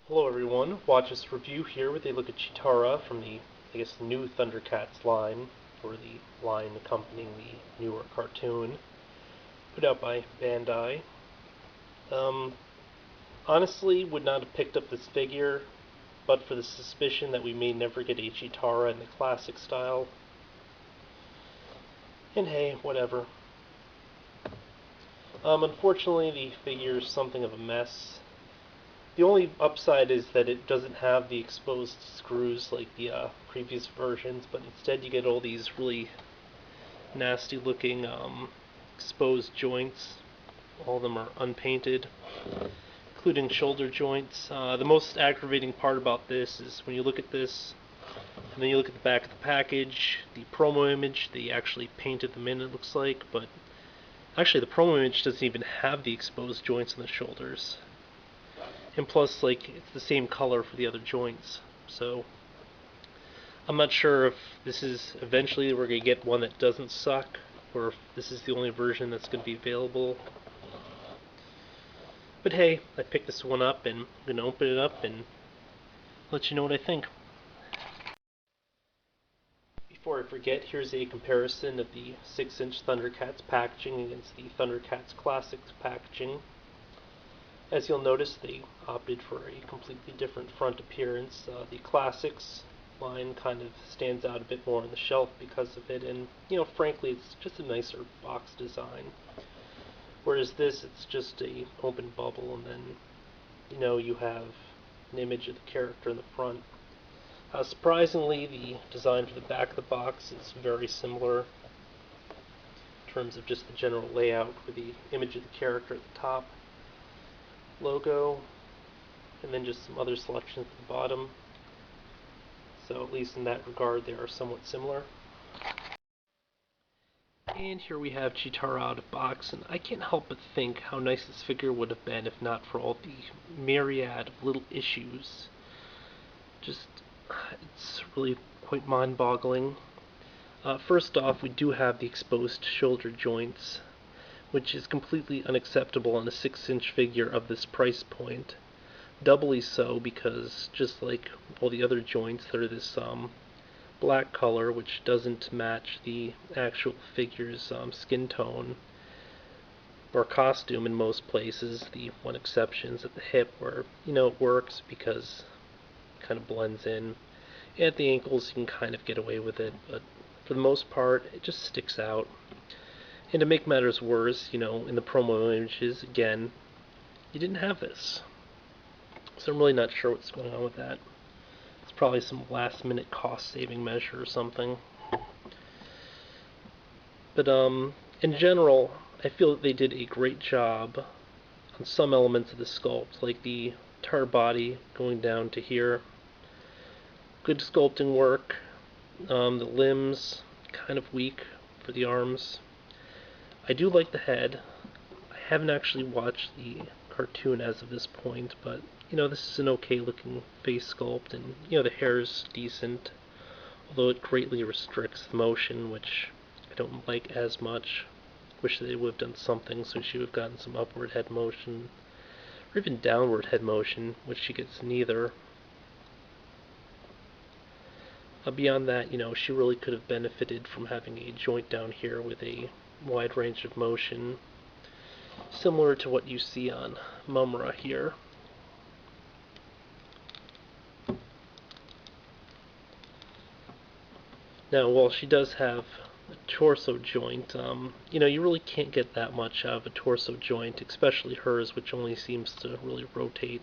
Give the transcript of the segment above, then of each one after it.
Hello everyone, watch this review here with a look at Cheetara from the, new Thundercats line, or the line accompanying the newer cartoon, put out by Bandai. Um, Honestly, would not have picked up this figure, but for the suspicion that we may never get a Cheetara in the classic style. And hey, whatever. Unfortunately, the figure is something of a mess. The only upside is that it doesn't have the exposed screws like the previous versions, but instead you get all these really nasty looking exposed joints. All of them are unpainted, including shoulder joints. The most aggravating part about this is when you look at this and then you look at the back of the package, the promo image, they actually painted them in, it looks like, but actually the promo image doesn't even have the exposed joints in the shoulders. And plus, like, it's the same color for the other joints. So, I'm not sure if this is eventually we're going to get one that doesn't suck, or if this is the only version that's going to be available. But hey, I picked this one up, and I'm going to open it up and let you know what I think. Before I forget, here's a comparison of the 6-inch Thundercats packaging against the Thundercats Classics packaging. As you'll notice, they opted for a completely different front appearance. The Classics line kind of stands out a bit more on the shelf because of it, and, frankly, it's just a nicer box design. Whereas this, it's just a open bubble, and then, you have an image of the character in the front. Surprisingly, the design for the back of the box is very similar in terms of just the general layout, with the image of the character at the top, logo, and then just some other selections at the bottom. So at least in that regard, they are somewhat similar. And here we have Cheetara out of box, and I can't help but think how nice this figure would have been if not for all the myriad of little issues. Just, it's really quite mind-boggling. First off, we do have the exposed shoulder joints, which is completely unacceptable on a 6-inch figure of this price point. Doubly so because, just like all the other joints, they're this black color, which doesn't match the actual figure's skin tone or costume in most places. The one exception is at the hip, where, it works because it kind of blends in. And at the ankles, you can kind of get away with it, but for the most part, it just sticks out. And to make matters worse, in the promo images, again, you didn't have this. So I'm really not sure what's going on with that. It's probably some last-minute cost-saving measure or something. But in general, I feel that they did a great job on some elements of the sculpt, like the entire body going down to here. Good sculpting work. The limbs, kind of weak for the arms. I do like the head. I haven't actually watched the cartoon as of this point, but, this is an okay looking face sculpt, and, the hair's decent, although it greatly restricts the motion, which I don't like as much. Wish they would have done something so she would have gotten some upward head motion, or even downward head motion, which she gets neither. Beyond that, she really could have benefited from having a joint down here with a wide range of motion, similar to what you see on Mumra here. Now, while she does have a torso joint, you really can't get that much out of a torso joint, especially hers, which only seems to really rotate.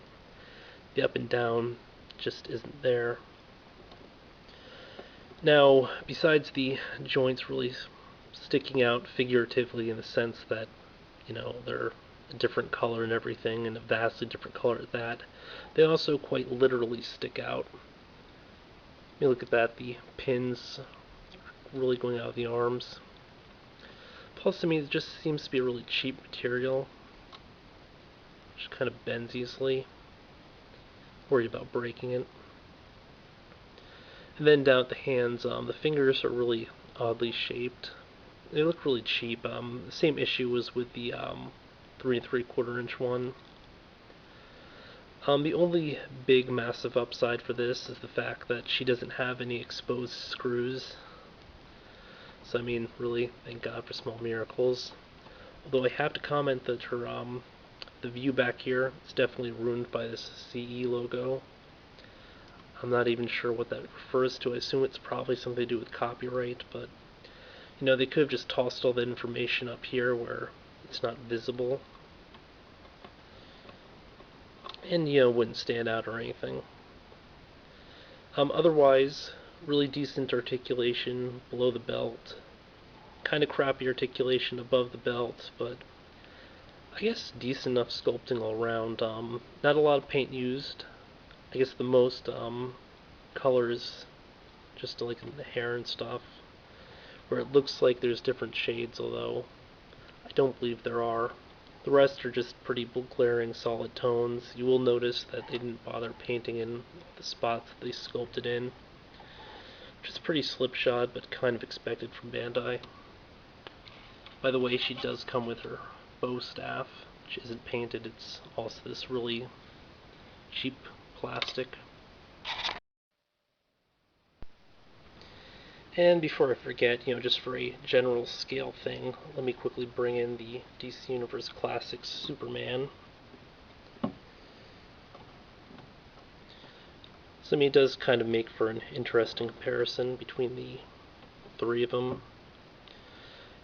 The up and down just isn't there. Now, besides the joints really sticking out figuratively in the sense that, they're a different color and everything, and a vastly different color at that, they also quite literally stick out. You look at that, the pins really going out of the arms. Plus, it just seems to be a really cheap material. Just kind of bends easily. Worried about breaking it. And then down at the hands, the fingers are really oddly shaped. They look really cheap. The same issue was with the 3 3/4 inch one. The only big massive upside for this is the fact that she doesn't have any exposed screws. So I mean, really, thank God for small miracles. Although I have to comment that her the view back here is definitely ruined by this CE logo. I'm not even sure what that refers to. I assume it's probably something to do with copyright, but you know, they could have just tossed all the information up here where it's not visible. And you know, wouldn't stand out or anything. Otherwise, really decent articulation below the belt. Kind of crappy articulation above the belt, but I guess decent enough sculpting all around. Not a lot of paint used. I guess the most colors just like in the hair and stuff, where it looks like there's different shades, although I don't believe there are. The rest are just pretty glaring solid tones. You will notice that they didn't bother painting in the spots that they sculpted in, which is pretty slipshod, but kind of expected from Bandai. By the way, she does come with her bow staff, which isn't painted. It's also this really cheap plastic. And before I forget, you know, just for a general scale thing, let me quickly bring in the DC Universe Classics Superman. So I mean, it does kind of make for an interesting comparison between the three of them.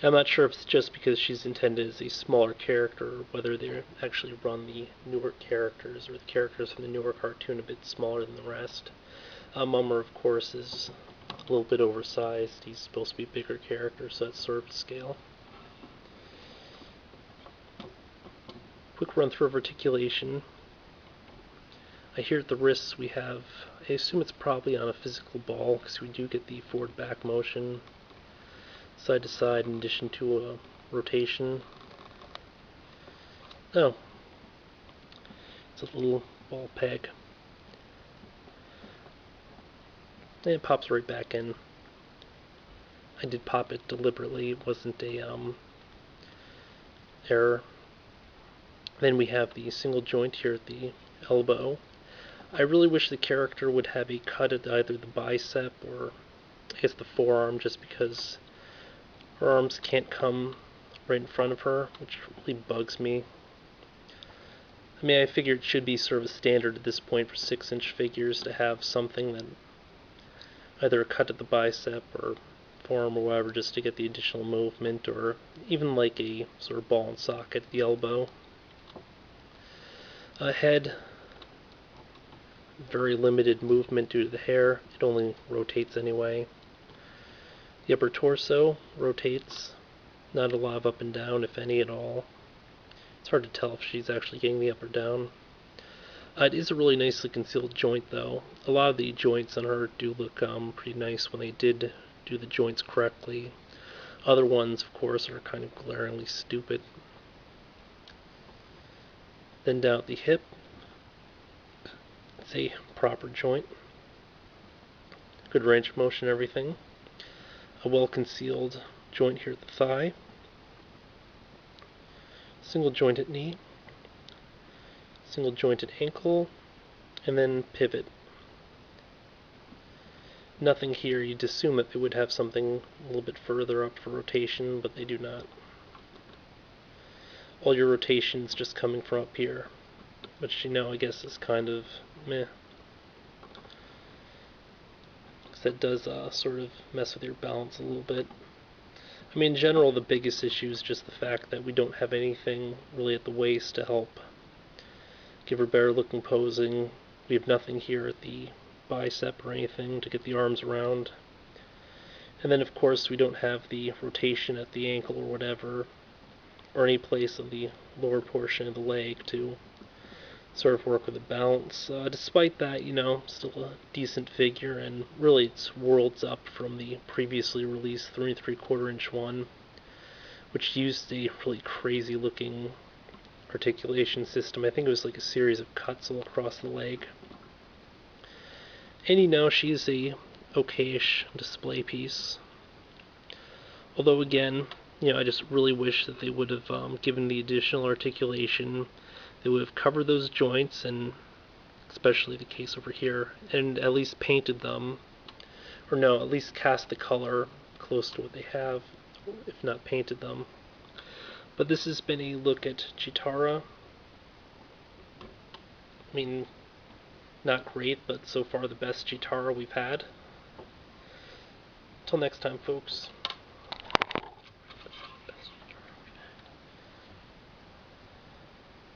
I'm not sure if it's just because she's intended as a smaller character, or whether they actually run the newer characters, or the characters from the newer cartoon a bit smaller than the rest. Mummer, of course, is a little bit oversized. He's supposed to be a bigger character, so that's sort of to scale. Quick run through of articulation. I hear at the wrists we have, I assume it's probably on a physical ball, because we do get the forward back motion, side to side, in addition to a rotation. Oh, it's a little ball peg. And it pops right back in. I did pop it deliberately, it wasn't a error. Then we have the single joint here at the elbow. I really wish the character would have a cut at either the bicep or I guess the forearm, just because her arms can't come right in front of her, which really bugs me. I mean, I figure it should be sort of standard at this point for 6-inch figures to have something that either a cut at the bicep or forearm or whatever, just to get the additional movement, or even like a sort of ball and socket at the elbow. Head, very limited movement due to the hair. It only rotates anyway. The upper torso rotates. Not a lot of up and down, if any at all. It's hard to tell if she's actually getting the up or down. It is a really nicely concealed joint, though. A lot of the joints on her do look pretty nice when they did do the joints correctly. Other ones, of course, are kind of glaringly stupid. Then down at the hip, it's a proper joint. Good range of motion, everything. A well-concealed joint here at the thigh. Single jointed knee. Single jointed ankle. And then pivot. Nothing here. You'd assume that they would have something a little bit further up for rotation, but they do not. All your rotations just coming from up here, which, you know, I guess is kind of meh. Because that does sort of mess with your balance a little bit. I mean, in general, the biggest issue is just the fact that we don't have anything really at the waist to help give her better looking posing. We have nothing here at the bicep or anything to get the arms around. And then, of course, we don't have the rotation at the ankle or whatever, or any place on the lower portion of the leg to sort of work with the balance. Despite that, you know, still a decent figure, and really it's worlds up from the previously released 3 3/4 inch one, which used a really crazy looking articulation system. I think it was like a series of cuts all across the leg. And you know, she's a okayish display piece. Although again, you know, I just really wish that they would have given the additional articulation. They would have covered those joints and especially the case over here, and at least painted them, or no, at least cast the color close to what they have, if not painted them. But this has been a look at Cheetara. I mean, not great, but so far the best Cheetara we've had. Till next time, folks.